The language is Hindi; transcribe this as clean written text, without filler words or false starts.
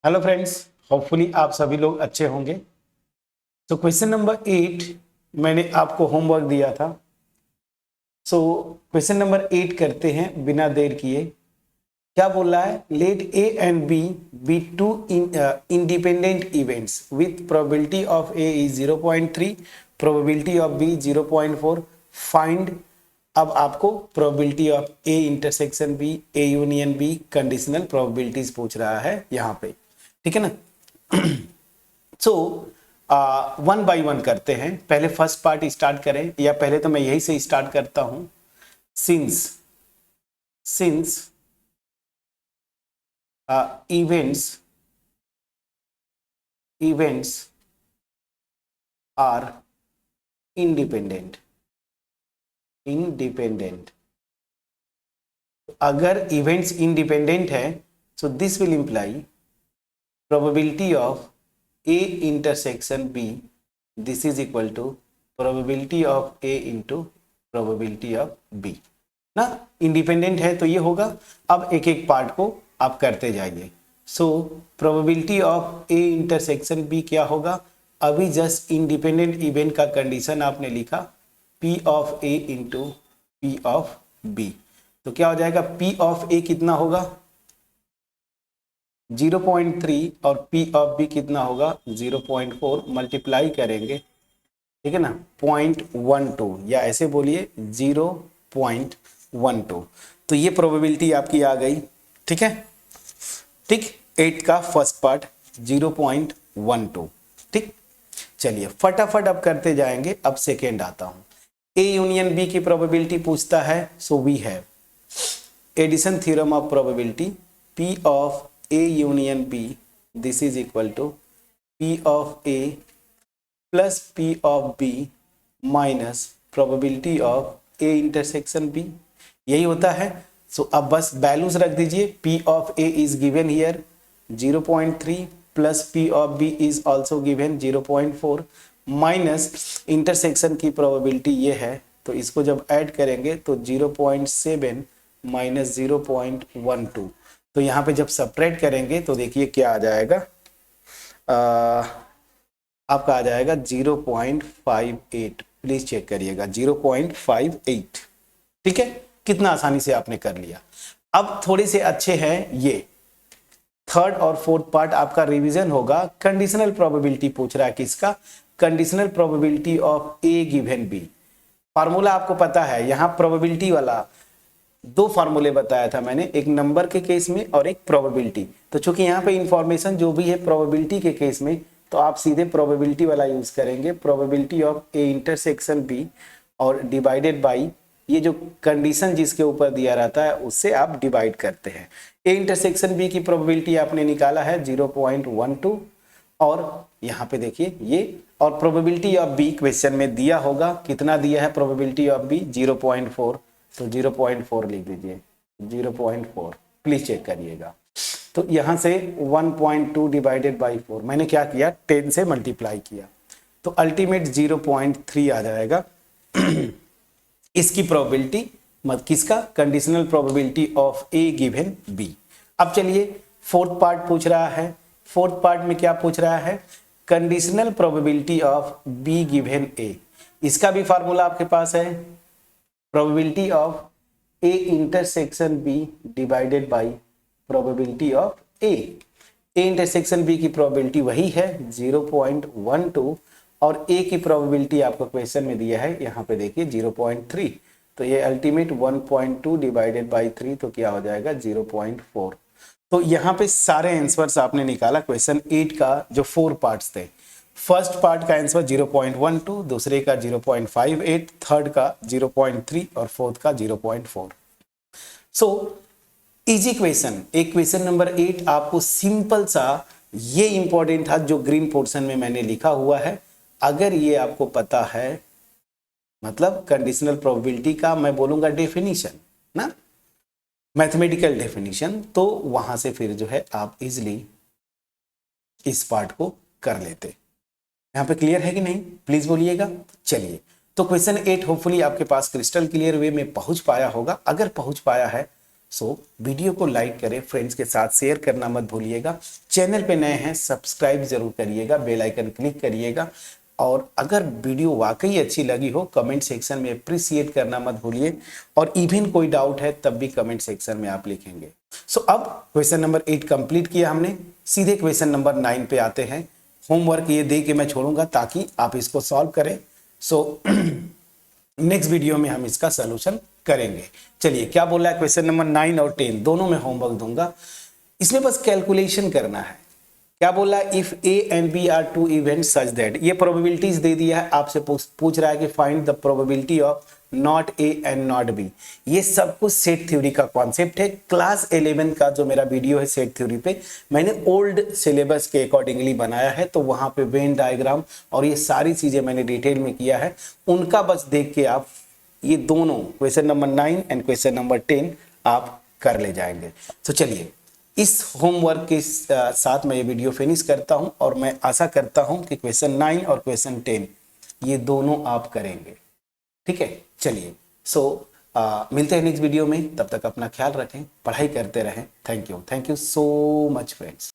हेलो फ्रेंड्स, होपफुली आप सभी लोग अच्छे होंगे। तो क्वेश्चन नंबर 8 मैंने आपको होमवर्क दिया था। सो क्वेश्चन नंबर 8 करते हैं बिना देर किए। क्या बोल रहा है? Let a and b two independent events with probability of a is 0.3, probability of b 0.4। Find. अब आपको probability of A intersection b, a union b, conditional probabilities पूछ रहा है यहाँ पे। ठीक है ना? सो वन बाय वन करते हैं। पहले फर्स्ट पार्ट स्टार्ट करें, या पहले तो मैं यही से स्टार्ट करता हूं। सिंस events are independent अगर इवेंट्स इंडिपेंडेंट है, so this will imply probability of A intersection b, this is equal to probability of a into probability of b ना। इंडिपेंडेंट है तो ये होगा। अब एक एक पार्ट को आप करते जाइए। So probability of A intersection b क्या होगा? अभी जस्ट इंडिपेंडेंट इवेंट का कंडीशन आपने लिखा P of a into P of b, तो क्या हो जाएगा? P ऑफ ए कितना होगा? 0.3 और P ऑफ बी कितना होगा? 0.4। मल्टीप्लाई करेंगे, ठीक है ना, 0.12, या ऐसे बोलिए 0.12। तो ये प्रोबेबिलिटी आपकी आ गई। ठीक है, ठीक। 8 का फर्स्ट पार्ट 0.12। ठीक, चलिए फटाफट अब करते जाएंगे। अब सेकेंड आता हूं। ए यूनियन बी की प्रोबेबिलिटी पूछता है। So we have addition theorem of probability, P of a union b, this is equal to P of a plus P of b minus probability of A intersection b. यही होता है। सो अब बस वैल्यूज रख दीजिए। P of a is given here 0.3 plus P of b is also given 0.4 minus intersection की प्रोबेबिलिटी ये है, तो इसको जब ऐड करेंगे तो 0.7 माइनस 0.12। तो यहाँ पे जब सब्ट्रैक्ट करेंगे तो देखिए क्या आ जाएगा, आपका आ जाएगा 0.58। प्लीज चेक करिएगा 0.58। ठीक है, कितना आसानी से आपने कर लिया। अब थोड़े से अच्छे हैं ये। थर्ड और फोर्थ पार्ट आपका रिवीजन होगा। कंडीशनल प्रोबेबिलिटी पूछ रहा है। किसका? Conditional probability of a given b. Formula आपको पता है, यहां प्रोबेबिलिटी वाला दो फार्मूले बताया था मैंने, एक नंबर के केस में और एक प्रोबेबिलिटी। तो चूंकि यहाँ पे इंफॉर्मेशन जो भी है प्रोबेबिलिटी के केस में, तो आप सीधे प्रोबेबिलिटी वाला यूज करेंगे, probability of A intersection b, और डिवाइडेड बाई ये जो कंडीशन जिसके ऊपर दिया रहता है उससे आप डिवाइड करते हैं। ए इंटरसेक्शन बी की प्रोबेबिलिटी आपने निकाला है 0.12, और यहाँ पे देखिए ये, और प्रोबेबिलिटी ऑफ बी क्वेश्चन में दिया होगा। कितना दिया है प्रोबेबिलिटी ऑफ बी? 0.4। तो 0.4 लिख दीजिए, 0.4। प्लीज चेक करिएगा। तो यहां से 1.2 डिवाइडेड बाई 4, मैंने क्या किया? 10 से मल्टीप्लाई किया, तो अल्टीमेट 0.3 आ जाएगा। इसकी प्रोबेबिलिटी, मत किसका? Conditional probability of a given b. अब चलिए फोर्थ पार्ट पूछ रहा है। फोर्थ पार्ट में क्या पूछ रहा है? Conditional probability of B given A. इसका भी फार्मूला आपके पास है, probability of A intersection B divided by probability of A. A intersection B की प्रोबेबिलिटी वही है 0.12, और ए की प्रोबेबिलिटी आपको क्वेश्चन में दिया है, यहाँ पे देखिए 0.3। तो ये अल्टीमेट 1.2 डिवाइडेड बाई 3, तो क्या हो जाएगा? 0.4। तो यहाँ पे सारे आंसर्स आपने निकाला क्वेश्चन 8 का, जो 4 पार्ट्स थे। फर्स्ट पार्ट का आंसर 0.12, दूसरे का 0.58, थर्ड का 0.3 और फोर्थ का 0.4। So easy question. एक क्वेश्चन नंबर 8 आपको सिंपल सा, ये इंपॉर्टेंट था जो ग्रीन पोर्शन में मैंने लिखा हुआ है। अगर ये आपको पता है, मतलब कंडीशनल प्रोबेबिलिटी का मैं बोलूंगा डेफिनेशन ना, मैथमेटिकल डेफिनेशन, तो वहां से फिर जो है आप इजिली इस पार्ट को कर लेते। यहाँ पे क्लियर है कि नहीं? प्लीज बोलिएगा। चलिए, तो क्वेश्चन 8 होपफुली आपके पास क्रिस्टल क्लियर वे में पहुंच पाया होगा। अगर पहुंच पाया है, सो वीडियो को लाइक करें, फ्रेंड्स के साथ शेयर करना मत भूलिएगा। चैनल पे नए हैं सब्सक्राइब जरूर करिएगा, बेल आइकन क्लिक करिएगा। और अगर वीडियो वाकई अच्छी लगी हो कमेंट सेक्शन में अप्रिशिएट करना मत भूलिए, और इवन कोई डाउट है तब भी कमेंट सेक्शन में आप लिखेंगे। सो अब क्वेश्चन नंबर 8 कंप्लीट किया हमने, सीधे क्वेश्चन नंबर 9 पे आते हैं। होमवर्क ये दे के मैं छोड़ूंगा ताकि आप इसको सॉल्व करें। सो नेक्स्ट वीडियो में हम इसका सोल्यूशन करेंगे। चलिए क्या बोल रहा है, क्वेश्चन नंबर 9 और 10 दोनों में होमवर्क दूंगा, इसमें बस कैलकुलेशन करना है। क्या बोला, if a and b are two event such that, ये प्रोबेबिलिटीज दे दिया है, आपसे पूछ रहा है कि find the probability of not a and not b. ये सब कुछ सेट थ्योरी का कॉन्सेप्ट है। क्लास 11 का जो मेरा वीडियो है सेट थ्योरी पे, मैंने ओल्ड सिलेबस के अकॉर्डिंगली बनाया है, तो वहां पे वेन डायग्राम और ये सारी चीजें मैंने डिटेल में किया है, उनका बस देख के आप ये दोनों question number 9 and question number 10 आप कर ले जाएंगे। तो चलिए इस होमवर्क के साथ मैं ये वीडियो फिनिश करता हूं, और मैं आशा करता हूं कि क्वेश्चन 9 और क्वेश्चन 10 ये दोनों आप करेंगे। ठीक है, चलिए मिलते हैं नेक्स्ट वीडियो में, तब तक अपना ख्याल रखें, पढ़ाई करते रहें। Thank you so much friends.